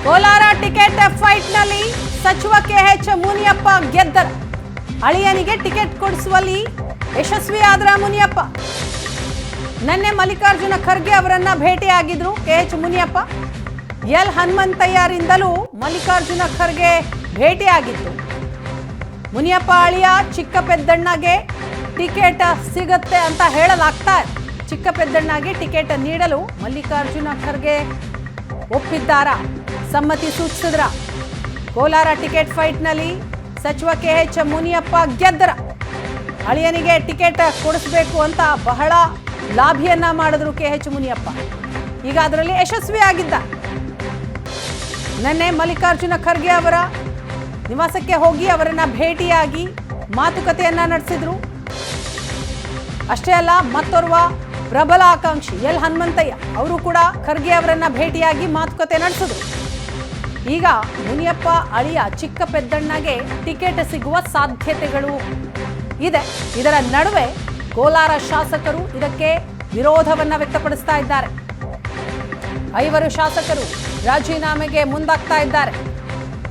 Kolar ticket ಫೈಟ್ನಲ್ಲಿ ಸಚಿವ K H Muniyappa ಗೆದ್ದರು. ಅಳಿಯನಿಗೆ ticket ಕೊಡಿಸುವಲ್ಲಿ ಯಶಸ್ವಿಯಾದ್ರ Muniyappa. ನಿನ್ನೆ ಮಲ್ಲಿಕಾರ್ಜುನ ಖರ್ಗೆ ಅವರನ್ನ ಭೇಟಿಯಾಗಿದ್ರು ಕೆಎಚ್ ಮುನಿಯಪ್ಪ. ಎಲ್ ಹನುಮಂತಯ್ಯರಿಂದಲೂ ಮಲ್ಲಿಕಾರ್ಜುನ ಖರ್ಗೆ ಭೇಟಿಯಾಗಿತ್ತು. ಮುನಿಯಪ್ಪ ಅಳಿಯ ಚಿಕ್ಕ ಪೆದ್ದಣ್ಣಗೆ ಟಿಕೆಟ್ ಸಿಗುತ್ತೆ ಅಂತ ಹೇಳಲಾಗ್ತಾ ಇದೆ. ಚಿಕ್ಕ ಪೆದ್ದಣ್ಣಗೆ ಟಿಕೆಟ್ ನೀಡಲು ಮಲ್ಲಿಕಾರ್ಜುನ ಖರ್ಗೆ ಒಪ್ಪಿದ್ದಾರ, ಸಮ್ಮತಿ ಸೂಚಿಸಿದ್ರ. ಕೋಲಾರ ಟಿಕೆಟ್ ಫೈಟ್ನಲ್ಲಿ ಸಚಿವ ಕೆಎಚ್ ಮುನಿಯಪ್ಪ ಗೆದ್ದರ. ಅಳಿಯನಿಗೆ ಟಿಕೆಟ್ ಕೊಡಿಸಬೇಕು ಅಂತ ಬಹಳ ಲಾಭಿಯನ್ನ ಮಾಡಿದ್ರು ಕೆಎಚ್ ಮುನಿಯಪ್ಪ. ಈಗ ಅದರಲ್ಲಿ ಯಶಸ್ವಿಯಾಗಿದ್ದ. ನಿನ್ನೆ ಮಲ್ಲಿಕಾರ್ಜುನ ಖರ್ಗೆ ಅವರ ನಿವಾಸಕ್ಕೆ ಹೋಗಿ ಅವರನ್ನ ಭೇಟಿಯಾಗಿ ಮಾತುಕತೆಯನ್ನ ನಡೆಸಿದ್ರು. ಅಷ್ಟೇ ಅಲ್ಲ, ಮತ್ತೋರ್ವ ಪ್ರಬಲ ಆಕಾಂಕ್ಷಿ ಎಲ್ ಹನುಮಂತಯ್ಯ ಅವರು ಕೂಡ ಖರ್ಗೆ ಅವರನ್ನ ಭೇಟಿಯಾಗಿ ಮಾತುಕತೆ ನಡೆಸಿದ್ರು. ಈಗ ಮುನಿಯಪ್ಪ ಅಳಿಯ ಚಿಕ್ಕ ಪೆದ್ದಣ್ಣಗೆ ಟಿಕೆಟ್ ಸಿಗುವ ಸಾಧ್ಯತೆಗಳು ಇದೆ. ಇದರ ನಡುವೆ ಕೋಲಾರ ಶಾಸಕರು ಇದಕ್ಕೆ ವಿರೋಧವನ್ನ ವ್ಯಕ್ತಪಡಿಸ್ತಾ ಇದ್ದಾರೆ. 5 ಶಾಸಕರು ರಾಜೀನಾಮೆಗೆ ಮುಂದಾಗ್ತಾ ಇದ್ದಾರೆ.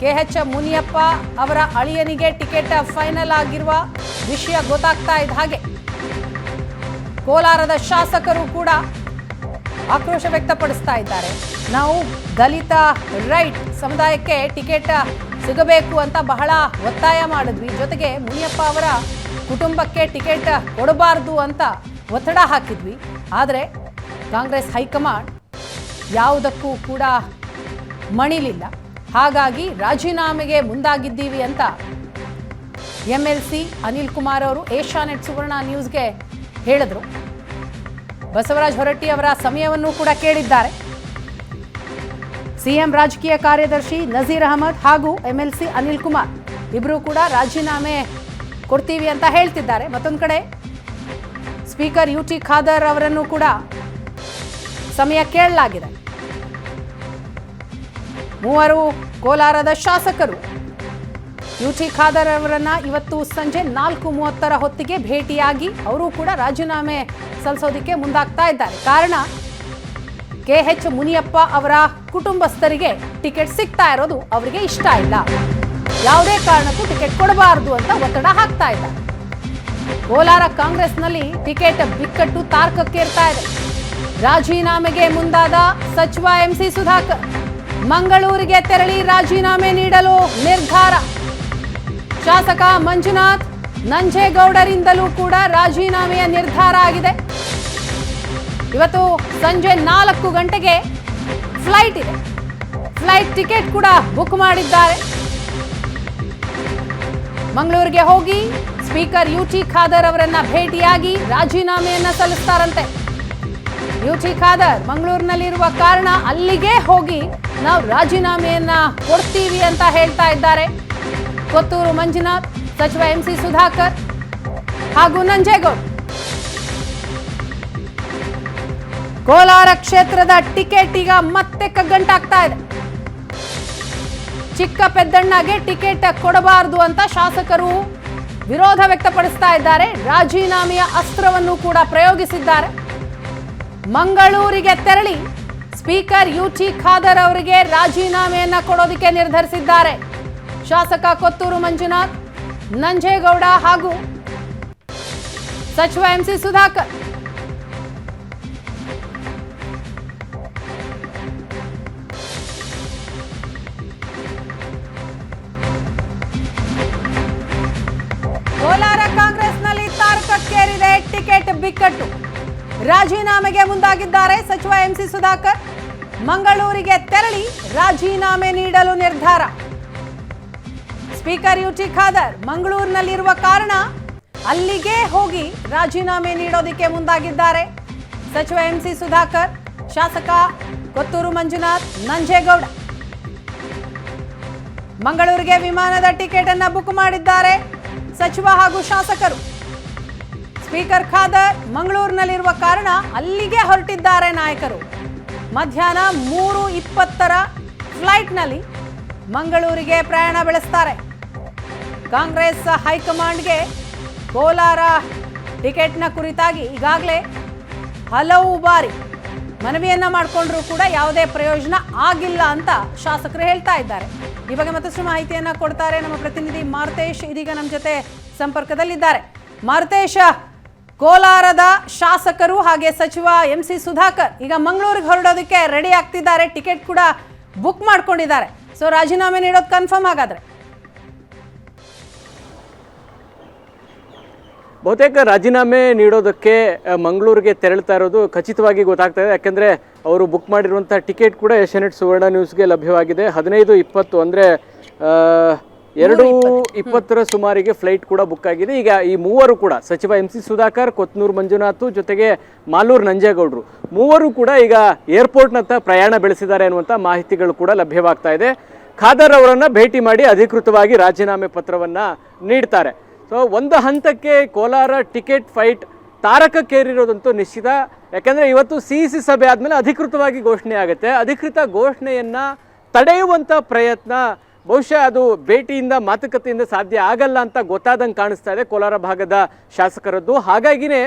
ಕೆಎಚ್ ಮುನಿಯಪ್ಪ ಅವರ ಅಳಿಯನಿಗೆ ಟಿಕೆಟ್ ಫೈನಲ್ ಆಗಿರುವ ವಿಷಯ ಗೊತ್ತಾಗ್ತಾ ಇದ್ದ ಹಾಗೆ ಕೋಲಾರದ ಶಾಸಕರು ಕೂಡ ಆಕ್ರೋಶ ವ್ಯಕ್ತಪಡಿಸ್ತಾ ಇದ್ದಾರೆ. ನಾವು ದಲಿತ ರೈಟ್ ಸಮುದಾಯಕ್ಕೆ ಟಿಕೆಟ್ ಸಿಗಬೇಕು ಅಂತ ಬಹಳ ಒತ್ತಾಯ ಮಾಡಿದ್ವಿ. ಜೊತೆಗೆ ಮುನಿಯಪ್ಪ ಅವರ ಕುಟುಂಬಕ್ಕೆ ಟಿಕೆಟ್ ಕೊಡಬಾರ್ದು ಅಂತ ಒತ್ತಡ ಹಾಕಿದ್ವಿ. ಆದರೆ ಕಾಂಗ್ರೆಸ್ ಹೈಕಮಾಂಡ್ ಯಾವುದಕ್ಕೂ ಕೂಡ ಮಣಿಲಿಲ್ಲ. ಹಾಗಾಗಿ ರಾಜೀನಾಮೆಗೆ ಮುಂದಾಗಿದ್ದೀವಿ ಅಂತ MLC ಅನಿಲ್ ಕುಮಾರ್ ಅವರು ಏಷ್ಯಾನೆಟ್ ಸುವರ್ಣ ನ್ಯೂಸ್ಗೆ ಹೇಳಿದ್ರು. ಬಸವರಾಜ ಹೊರಟ್ಟಿ ಅವರ ಸಮಯವನ್ನು ಕೂಡ ಕೇಳಿದ್ದಾರೆ. ಸಿಎಂ ರಾಜಕೀಯ ಕಾರ್ಯದರ್ಶಿ ನಜೀರ್ ಅಹಮದ್ ಹಾಗೂ MLC ಅನಿಲ್ ಕುಮಾರ್ ಇಬ್ಬರು ಕೂಡ ರಾಜೀನಾಮೆ ಕೊಡ್ತೀವಿ ಅಂತ ಹೇಳ್ತಿದ್ದಾರೆ. ಮತ್ತೊಂದು ಕಡೆ ಸ್ಪೀಕರ್ UT ಖಾದರ್ ಅವರನ್ನು ಕೂಡ ಸಮಯ ಕೇಳಲಾಗಿದೆ. 3 ಕೋಲಾರದ ಶಾಸಕರು UT ಖಾದರ್ ಅವರನ್ನ ಇವತ್ತು ಸಂಜೆ 4:30 ಹೊತ್ತಿಗೆ ಭೇಟಿಯಾಗಿ ಅವರು ಕೂಡ ರಾಜೀನಾಮೆ ಸಲ್ಲಿಸೋದಕ್ಕೆ ಮುಂದಾಗ್ತಾ ಇದ್ದಾರೆ. ಕಾರಣ ಕೆಎಚ್ ಮುನಿಯಪ್ಪ ಅವರ ಕುಟುಂಬಸ್ಥರಿಗೆ ಟಿಕೆಟ್ ಸಿಗ್ತಾ ಇರೋದು ಅವರಿಗೆ ಇಷ್ಟ ಇಲ್ಲ. ಯಾವುದೇ ಕಾರಣಕ್ಕೂ ಟಿಕೆಟ್ ಕೊಡಬಾರದು ಅಂತ ಒತ್ತಡ ಹಾಕ್ತಾ ಇದ್ದಾರೆ. ಕೋಲಾರ ಕಾಂಗ್ರೆಸ್ನಲ್ಲಿ ಟಿಕೆಟ್ ಬಿಕ್ಕಟ್ಟು ತಾರಕಕ್ಕೇರ್ತಾ ಇದೆ. ರಾಜೀನಾಮೆಗೆ ಮುಂದಾದ ಸಚಿವ MC ಸುಧಾಕರ್ ಮಂಗಳೂರಿಗೆ ತೆರಳಿ ರಾಜೀನಾಮೆ ನೀಡಲು ನಿರ್ಧಾರ. ಶಾಸಕ ಮಂಜುನಾಥ್ ನಂಜೇಗೌಡರಿಂದಲೂ ಕೂಡ ರಾಜೀನಾಮೆಯ ನಿರ್ಧಾರ ಆಗಿದೆ. ಇವತ್ತು ಸಂಜೆ 4 ಗಂಟೆಗೆ ಫ್ಲೈಟ್ ಇದೆ. ಫ್ಲೈಟ್ ಟಿಕೆಟ್ ಕೂಡ ಬುಕ್ ಮಾಡಿದ್ದಾರೆ. ಮಂಗಳೂರಿಗೆ ಹೋಗಿ ಸ್ಪೀಕರ್ UT ಖಾದರ್ ಅವರನ್ನ ಭೇಟಿಯಾಗಿ ರಾಜೀನಾಮೆಯನ್ನ ಸಲ್ಲಿಸ್ತಾರಂತೆ. UT ಖಾದರ್ ಮಂಗಳೂರಿನಲ್ಲಿರುವ ಕಾರಣ ಅಲ್ಲಿಗೆ ಹೋಗಿ ನಾವು ರಾಜೀನಾಮೆಯನ್ನ ಕೊಡ್ತೀವಿ ಅಂತ ಹೇಳ್ತಾ ಇದ್ದಾರೆ. ಕೊತ್ತೂರು ಮಂಜುನಾಥ್, ಸಚಿವ MC ಸುಧಾಕರ್ ಹಾಗೂ ನಂಜೇಗೌಡ. ಕೋಲಾರ ಕ್ಷೇತ್ರದ ಟಿಕೆಟ್ ಈಗ ಮತ್ತೆ ಕಗ್ಗಂಟಾಗ್ತಾ ಇದೆ. ಚಿಕ್ಕ ಪೆದ್ದಣ್ಣಗೆ ಟಿಕೆಟ್ ಕೊಡಬಾರದು ಅಂತ ಶಾಸಕರು ವಿರೋಧ ವ್ಯಕ್ತಪಡಿಸ್ತಾ ಇದ್ದಾರೆ. ರಾಜೀನಾಮೆಯ ಅಸ್ತ್ರವನ್ನು ಕೂಡ ಪ್ರಯೋಗಿಸಿದ್ದಾರೆ. ಮಂಗಳೂರಿಗೆ ತೆರಳಿ ಸ್ಪೀಕರ್ UT ಖಾದರ್ ಅವರಿಗೆ ರಾಜೀನಾಮೆಯನ್ನ ಕೊಡೋದಕ್ಕೆ ನಿರ್ಧರಿಸಿದ್ದಾರೆ. ಶಾಸಕ ಕೊತ್ತೂರು ಮಂಜುನಾಥ್, ನಂಜೇಗೌಡ ಹಾಗೂ ಸಚಿವ MC ಸುಧಾಕರ್. ಕೋಲಾರ ಕಾಂಗ್ರೆಸ್ನಲ್ಲಿ ತಾರಕಕ್ಕೇರಿದೆ ಟಿಕೆಟ್ ಬಿಕ್ಕಟ್ಟು. ರಾಜೀನಾಮೆಗೆ ಮುಂದಾಗಿದ್ದಾರೆ ಸಚಿವ MC ಸುಧಾಕರ್. ಮಂಗಳೂರಿಗೆ ತೆರಳಿ ರಾಜೀನಾಮೆ ನೀಡಲು ನಿರ್ಧಾರ. ಸ್ಪೀಕರ್ UT ಖಾದರ್ ಮಂಗಳೂರಿನಲ್ಲಿರುವ ಕಾರಣ ಅಲ್ಲಿಗೆ ಹೋಗಿ ರಾಜೀನಾಮೆ ನೀಡೋದಕ್ಕೆ ಮುಂದಾಗಿದ್ದಾರೆ. ಸಚಿವ MC ಸುಧಾಕರ್, ಶಾಸಕ ಕೊತ್ತೂರು ಮಂಜುನಾಥ್, ನಂಜೇಗೌಡ ಮಂಗಳೂರಿಗೆ ವಿಮಾನದ ಟಿಕೆಟ್ ಅನ್ನ ಬುಕ್ ಮಾಡಿದ್ದಾರೆ ಸಚಿವ ಹಾಗೂ ಶಾಸಕರು. ಸ್ಪೀಕರ್ ಖಾದರ್ ಮಂಗಳೂರಿನಲ್ಲಿರುವ ಕಾರಣ ಅಲ್ಲಿಗೆ ಹೊರಟಿದ್ದಾರೆ ನಾಯಕರು. ಮಧ್ಯಾಹ್ನ 3:20 ಫ್ಲೈಟ್ನಲ್ಲಿ ಮಂಗಳೂರಿಗೆ ಪ್ರಯಾಣ ಬೆಳೆಸ್ತಾರೆ. ಕಾಂಗ್ರೆಸ್ ಹೈಕಮಾಂಡ್ಗೆ ಕೋಲಾರ ಟಿಕೆಟ್ನ ಕುರಿತಾಗಿ ಈಗಾಗಲೇ ಹಲವು ಬಾರಿ ಮನವಿಯನ್ನ ಮಾಡಿಕೊಂಡ್ರೂ ಕೂಡ ಯಾವುದೇ ಪ್ರಯೋಜನ ಆಗಿಲ್ಲ ಅಂತ ಶಾಸಕರು ಹೇಳ್ತಾ ಇದ್ದಾರೆ. ಈ ಬಗ್ಗೆ ಮತ್ತಷ್ಟು ಮಾಹಿತಿಯನ್ನ ಕೊಡ್ತಾರೆ ನಮ್ಮ ಪ್ರತಿನಿಧಿ ಮಾರುತೇಶ್, ಇದೀಗ ನಮ್ಮ ಜೊತೆ ಸಂಪರ್ಕದಲ್ಲಿದ್ದಾರೆ. ಮಾರುತೇಶ, ಕೋಲಾರದ ಶಾಸಕರು ಹಾಗೆ ಸಚಿವ MC ಸುಧಾಕರ್ ಈಗ ಮಂಗಳೂರಿಗೆ ಹೊರಡೋದಕ್ಕೆ ರೆಡಿ ಆಗ್ತಿದ್ದಾರೆ, ಟಿಕೆಟ್ ಕೂಡ ಬುಕ್ ಮಾಡ್ಕೊಂಡಿದ್ದಾರೆ. ಸೊ ರಾಜೀನಾಮೆ ನೀಡೋದು ಕನ್ಫರ್ಮ್ ಹಾಗಾದ್ರೆ? ಬಹುತೇಕ ರಾಜೀನಾಮೆ ನೀಡೋದಕ್ಕೆ ಮಂಗಳೂರಿಗೆ ತೆರಳ್ತಾ ಇರೋದು ಖಚಿತವಾಗಿ ಗೊತ್ತಾಗ್ತಾ ಇದೆ. ಯಾಕೆಂದರೆ ಅವರು ಬುಕ್ ಮಾಡಿರುವಂಥ ಟಿಕೆಟ್ ಕೂಡ ಏಷ್ಯಾನೆಟ್ ಸುವರ್ಣ ನ್ಯೂಸ್ಗೆ ಲಭ್ಯವಾಗಿದೆ. 15:20 ಅಂದರೆ 2:20 ಸುಮಾರಿಗೆ ಫ್ಲೈಟ್ ಕೂಡ ಬುಕ್ ಆಗಿದೆ. ಈಗ ಈ ಮೂವರು ಕೂಡ ಸಚಿವ MC ಸುಧಾಕರ್, ಕೊತ್ನೂರು ಮಂಜುನಾಥ್ ಜೊತೆಗೆ ಮಾಲೂರು ನಂಜೇಗೌಡರು ಮೂವರು ಕೂಡ ಈಗ ಏರ್ಪೋರ್ಟ್ನತ್ತ ಪ್ರಯಾಣ ಬೆಳೆಸಿದ್ದಾರೆ ಅನ್ನುವಂಥ ಮಾಹಿತಿಗಳು ಕೂಡ ಲಭ್ಯವಾಗ್ತಾ ಇದೆ. ಖಾದರ್ ಅವರನ್ನು ಭೇಟಿ ಮಾಡಿ ಅಧಿಕೃತವಾಗಿ ರಾಜೀನಾಮೆ ಪತ್ರವನ್ನು ನೀಡ್ತಾರೆ. ಸೊ ಒಂದು ಹಂತಕ್ಕೆ ಕೋಲಾರ ಟಿಕೆಟ್ ಫೈಟ್ ತಾರಕಕ್ಕೇರಿರೋದಂತೂ ನಿಶ್ಚಿತ. ಯಾಕೆಂದರೆ ಇವತ್ತು CEC ಸಭೆ ಆದಮೇಲೆ ಅಧಿಕೃತವಾಗಿ ಘೋಷಣೆ ಆಗುತ್ತೆ. ಅಧಿಕೃತ ಘೋಷಣೆಯನ್ನು ತಡೆಯುವಂಥ ಪ್ರಯತ್ನ ಬಹುಶಃ ಅದು ಭೇಟಿಯಿಂದ ಮಾತುಕತೆಯಿಂದ ಸಾಧ್ಯ ಆಗಲ್ಲ ಅಂತ ಗೊತ್ತಾದಂಗೆ ಕಾಣಿಸ್ತಾ ಇದೆ ಕೋಲಾರ ಭಾಗದ ಶಾಸಕರದ್ದು. ಹಾಗಾಗಿನೇ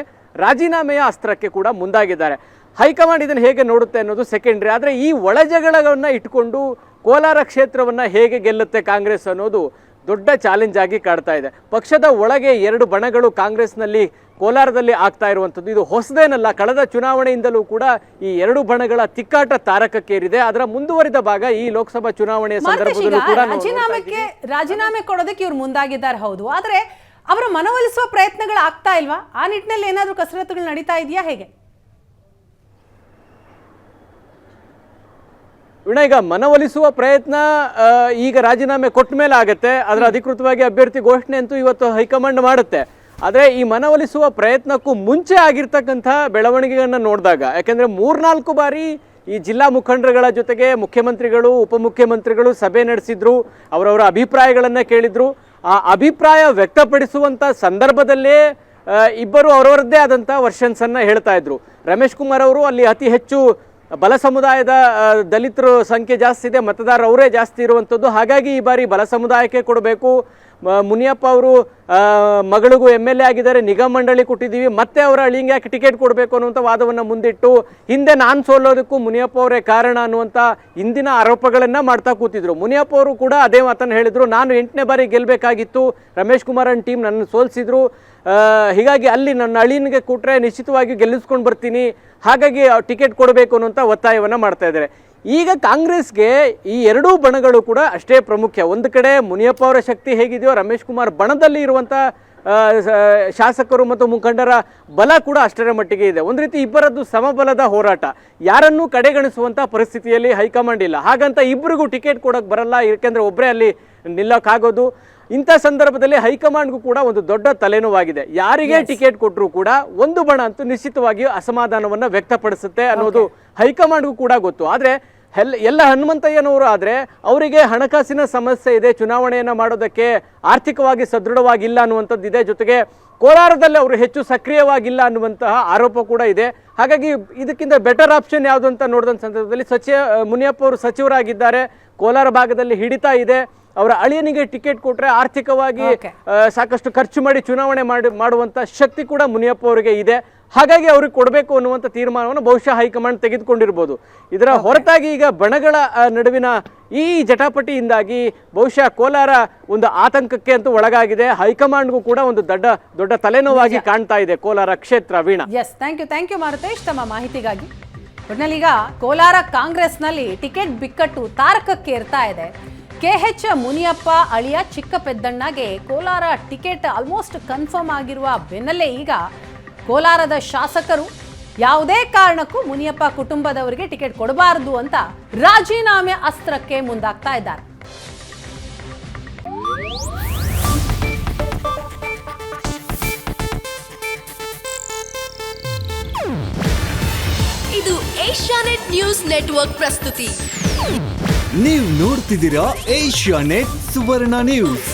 ರಾಜೀನಾಮೆಯ ಅಸ್ತ್ರಕ್ಕೆ ಕೂಡ ಮುಂದಾಗಿದ್ದಾರೆ. ಹೈಕಮಾಂಡ್ ಇದನ್ನು ಹೇಗೆ ನೋಡುತ್ತೆ ಅನ್ನೋದು ಸೆಕೆಂಡ್ರಿ. ಆದರೆ ಈ ಒಳಜಗಳವನ್ನು ಇಟ್ಕೊಂಡು ಕೋಲಾರ ಕ್ಷೇತ್ರವನ್ನು ಹೇಗೆ ಗೆಲ್ಲುತ್ತೆ ಕಾಂಗ್ರೆಸ್ ಅನ್ನೋದು ದೊಡ್ಡ ಚಾಲೆಂಜ್ ಆಗಿ ಕಾಡ್ತಾ ಇದೆ. ಪಕ್ಷದ ಒಳಗೆ ಎರಡು ಬಣಗಳು ಕಾಂಗ್ರೆಸ್ನಲ್ಲಿ ಕೋಲಾರದಲ್ಲಿ ಆಗ್ತಾ ಇರುವಂಥದ್ದು ಇದು ಹೊಸದೇನಲ್ಲ. ಕಳೆದ ಚುನಾವಣೆಯಿಂದಲೂ ಕೂಡ ಈ ಎರಡು ಬಣಗಳ ತಿಕ್ಕಾಟ ತಾರಕಕ್ಕೇರಿದೆ. ಅದರ ಮುಂದುವರಿದ ಭಾಗ ಈ ಲೋಕಸಭಾ ಚುನಾವಣೆಯ ಸಂದರ್ಭದಲ್ಲೂ ಕೂಡ ರಾಜೀನಾಮೆ ಕೊಡೋದಕ್ಕೆ ಇವ್ರು ಮುಂದಾಗಿದ್ದಾರೆ, ಹೌದು. ಆದ್ರೆ ಅವರ ಮನವೊಲಿಸುವ ಪ್ರಯತ್ನಗಳು ಆಗ್ತಾ ಇಲ್ವಾ? ಆ ನಿಟ್ಟಿನಲ್ಲಿ ಏನಾದ್ರೂ ಕಸರತ್ತುಗಳು ನಡೀತಾ ಇದೆಯಾ, ಹೇಗೆ? ಈಗ ಮನವೊಲಿಸುವ ಪ್ರಯತ್ನ ಈಗ ರಾಜೀನಾಮೆ ಕೊಟ್ಟ ಮೇಲೆ ಆಗುತ್ತೆ. ಅದರ ಅಧಿಕೃತವಾಗಿ ಅಭ್ಯರ್ಥಿ ಘೋಷಣೆ ಅಂತೂ ಇವತ್ತು ಹೈಕಮಾಂಡ್ ಮಾಡುತ್ತೆ. ಆದರೆ ಈ ಮನವೊಲಿಸುವ ಪ್ರಯತ್ನಕ್ಕೂ ಮುಂಚೆ ಆಗಿರ್ತಕ್ಕಂಥ ಬೆಳವಣಿಗೆಗಳನ್ನು ನೋಡಿದಾಗ, ಯಾಕೆಂದರೆ 3-4 ಬಾರಿ ಈ ಜಿಲ್ಲಾ ಮುಖಂಡರುಗಳ ಜೊತೆಗೆ ಮುಖ್ಯಮಂತ್ರಿಗಳು, ಉಪಮುಖ್ಯಮಂತ್ರಿಗಳು ಸಭೆ ನಡೆಸಿದ್ರು, ಅವರವರ ಅಭಿಪ್ರಾಯಗಳನ್ನು ಕೇಳಿದ್ರು. ಆ ಅಭಿಪ್ರಾಯ ವ್ಯಕ್ತಪಡಿಸುವಂಥ ಸಂದರ್ಭದಲ್ಲೇ ಇಬ್ಬರು ಅವರವರದ್ದೇ ಆದಂಥ ವರ್ಷನ್ಸನ್ನು ಹೇಳ್ತಾ ಇದ್ರು. ರಮೇಶ್ ಕುಮಾರ್ ಅವರು ಅಲ್ಲಿ ಅತಿ ಹೆಚ್ಚು ಬಲ ಸಮುದಾಯದ ದಲಿತರು ಸಂಖ್ಯೆ ಜಾಸ್ತಿ ಇದೆ, ಮತದಾರರು ಅವರೇ ಜಾಸ್ತಿ ಇರುವಂಥದ್ದು, ಹಾಗಾಗಿ ಈ ಬಾರಿ ಬಲ ಸಮುದಾಯಕ್ಕೆ ಕೊಡಬೇಕು. ಮುನಿಯಪ್ಪ ಅವರು ಮಗಳಿಗೂ MLA ಆಗಿದ್ದಾರೆ, ನಿಗಮ ಮಂಡಳಿ ಕೊಟ್ಟಿದ್ದೀವಿ, ಮತ್ತೆ ಅವರ ಅಳಿಂಗೆ ಯಾಕೆ ಟಿಕೆಟ್ ಕೊಡಬೇಕು ಅನ್ನುವಂಥ ವಾದವನ್ನು ಮುಂದಿಟ್ಟು ಹಿಂದೆ ನಾನು ಸೋಲೋದಕ್ಕೂ ಮುನಿಯಪ್ಪ ಅವರೇ ಕಾರಣ ಅನ್ನುವಂಥ ಇಂದಿನ ಆರೋಪಗಳನ್ನು ಮಾಡ್ತಾ ಕೂತಿದ್ರು. ಮುನಿಯಪ್ಪ ಅವರು ಕೂಡ ಅದೇ ಮಾತನ್ನು ಹೇಳಿದರು, ನಾನು 8ನೇ ಬಾರಿ ಗೆಲ್ಲಬೇಕಾಗಿತ್ತು, ರಮೇಶ್ ಕುಮಾರನ್ ಟೀಮ್ ನನ್ನ ಸೋಲಿಸಿದ್ರು, ಹೀಗಾಗಿ ಅಲ್ಲಿ ನನ್ನ ಅಳಿನಿಗೆ ಕೊಟ್ಟರೆ ನಿಶ್ಚಿತವಾಗಿ ಗೆಲ್ಲಿಸ್ಕೊಂಡು ಬರ್ತೀನಿ, ಹಾಗಾಗಿ ಟಿಕೆಟ್ ಕೊಡಬೇಕು ಅನ್ನುವಂಥ ಒತ್ತಾಯವನ್ನು ಮಾಡ್ತಾ ಇದ್ದಾರೆ. ಈಗ ಕಾಂಗ್ರೆಸ್ಗೆ ಈ ಎರಡೂ ಬಣಗಳು ಕೂಡ ಅಷ್ಟೇ ಪ್ರಾಮುಖ್ಯ. ಒಂದು ಕಡೆ ಮುನಿಯಪ್ಪ ಅವರ ಶಕ್ತಿ ಹೇಗಿದೆಯೋ, ರಮೇಶ್ ಕುಮಾರ್ ಬಣದಲ್ಲಿ ಇರುವಂಥ ಶಾಸಕರು ಮತ್ತು ಮುಖಂಡರ ಬಲ ಕೂಡ ಅಷ್ಟರ ಮಟ್ಟಿಗೆ ಇದೆ. ಒಂದು ರೀತಿ ಇಬ್ಬರದ್ದು ಸಮಬಲದ ಹೋರಾಟ. ಯಾರನ್ನೂ ಕಡೆಗಣಿಸುವಂಥ ಪರಿಸ್ಥಿತಿಯಲ್ಲಿ ಹೈಕಮಾಂಡ್ ಇಲ್ಲ. ಹಾಗಂತ ಇಬ್ಬರಿಗೂ ಟಿಕೆಟ್ ಕೊಡೋಕ್ಕೆ ಬರಲ್ಲ, ಏಕೆಂದರೆ ಒಬ್ಬರೇ ಅಲ್ಲಿ ನಿಲ್ಲಕ್ಕಾಗೋದು. ಇಂಥ ಸಂದರ್ಭದಲ್ಲಿ ಹೈಕಮಾಂಡ್ಗೂ ಕೂಡ ಒಂದು ದೊಡ್ಡ ತಲೆನೋವಾಗಿದೆ. ಯಾರಿಗೆ ಟಿಕೆಟ್ ಕೊಟ್ಟರೂ ಕೂಡ ಒಂದು ಬಣ ಅಂತೂ ನಿಶ್ಚಿತವಾಗಿಯೂ ಅಸಮಾಧಾನವನ್ನು ವ್ಯಕ್ತಪಡಿಸುತ್ತೆ ಅನ್ನೋದು ಹೈಕಮಾಂಡ್ಗೂ ಕೂಡ ಗೊತ್ತು. ಆದರೆ ಎಲ್ಲ ಹನುಮಂತಯ್ಯನವರು ಆದರೆ ಅವರಿಗೆ ಹಣಕಾಸಿನ ಸಮಸ್ಯೆ ಇದೆ, ಚುನಾವಣೆಯನ್ನು ಮಾಡೋದಕ್ಕೆ ಆರ್ಥಿಕವಾಗಿ ಸದೃಢವಾಗಿಲ್ಲ ಅನ್ನುವಂಥದ್ದು ಇದೆ. ಜೊತೆಗೆ ಕೋಲಾರದಲ್ಲಿ ಅವರು ಹೆಚ್ಚು ಸಕ್ರಿಯವಾಗಿಲ್ಲ ಅನ್ನುವಂತಹ ಆರೋಪ ಕೂಡ ಇದೆ. ಹಾಗಾಗಿ ಇದಕ್ಕಿಂತ ಬೆಟರ್ ಆಪ್ಷನ್ ಯಾವುದು ಅಂತ ನೋಡಿದ ಸಂದರ್ಭದಲ್ಲಿ ಮುನಿಯಪ್ಪ ಅವರು ಸಚಿವರಾಗಿದ್ದಾರೆ, ಕೋಲಾರ ಭಾಗದಲ್ಲಿ ಹಿಡಿತಾ ಇದೆ, ಅವರ ಅಳಿಯನಿಗೆ ಟಿಕೆಟ್ ಕೊಟ್ಟರೆ ಆರ್ಥಿಕವಾಗಿ ಸಾಕಷ್ಟು ಖರ್ಚು ಮಾಡಿ ಚುನಾವಣೆ ಮಾಡುವಂಥ ಶಕ್ತಿ ಕೂಡ ಮುನಿಯಪ್ಪ ಅವರಿಗೆ ಇದೆ. ಹಾಗಾಗಿ ಅವ್ರಿಗೆ ಕೊಡಬೇಕು ಅನ್ನುವಂಥ ತೀರ್ಮಾನವನ್ನು ಬಹುಶಃ ಹೈಕಮಾಂಡ್ ತೆಗೆದುಕೊಂಡಿರ್ಬೋದು. ಇದರ ಹೊರತಾಗಿ ಈಗ ಬಣಗಳ ನಡುವಿನ ಈ ಜಟಾಪಟಿಯಿಂದಾಗಿ ಬಹುಶಃ ಕೋಲಾರ ಒಂದು ಆತಂಕಕ್ಕೆ ಅಂತೂ ಒಳಗಾಗಿದೆ. ಹೈಕಮಾಂಡ್ಗೂ ಕೂಡ ಒಂದು ದೊಡ್ಡ ತಲೆನೋವಾಗಿ ಕಾಣ್ತಾ ಇದೆ ಕೋಲಾರ ಕ್ಷೇತ್ರ. Veena, yes, thank you Maruthesh ತಮ್ಮ ಮಾಹಿತಿಗಾಗಿ. ಒಟ್ಟಿನಲ್ಲಿ ಈಗ ಕೋಲಾರ ಕಾಂಗ್ರೆಸ್ನಲ್ಲಿ ಟಿಕೆಟ್ ಬಿಕ್ಕಟ್ಟು ತಾರಕಕ್ಕೇರ್ತಾ ಇದೆ. KH ಮುನಿಯಪ್ಪ ಅಳಿಯ ಚಿಕ್ಕ ಪೆದ್ದಣ್ಣಗೆ ಕೋಲಾರ ಟಿಕೆಟ್ ಆಲ್ಮೋಸ್ಟ್ ಕನ್ಫರ್ಮ್ ಆಗಿರುವ ಬೆನ್ನಲ್ಲೇ ಈಗ ಕೋಲಾರದ ಶಾಸಕರು ಯಾವುದೇ ಕಾರಣಕ್ಕೂ ಮುನಿಯಪ್ಪ ಕುಟುಂಬದವರಿಗೆ ಟಿಕೆಟ್ ಕೊಡಬಾರದು ಅಂತ ರಾಜೀನಾಮೆ ಅಸ್ತ್ರಕ್ಕೆ ಮುಂದಾಗ್ತಾ ಇದ್ದಾರೆ. ಇದು ಏಷ್ಯಾನೆಟ್ ನ್ಯೂಸ್ ನೆಟ್ವರ್ಕ್ ಪ್ರಸ್ತುತಿ. ನೀವು ನೋಡ್ತಿದ್ದೀರಾ ಏಷ್ಯಾನೆಟ್ ಸುವರ್ಣ ನ್ಯೂಸ್.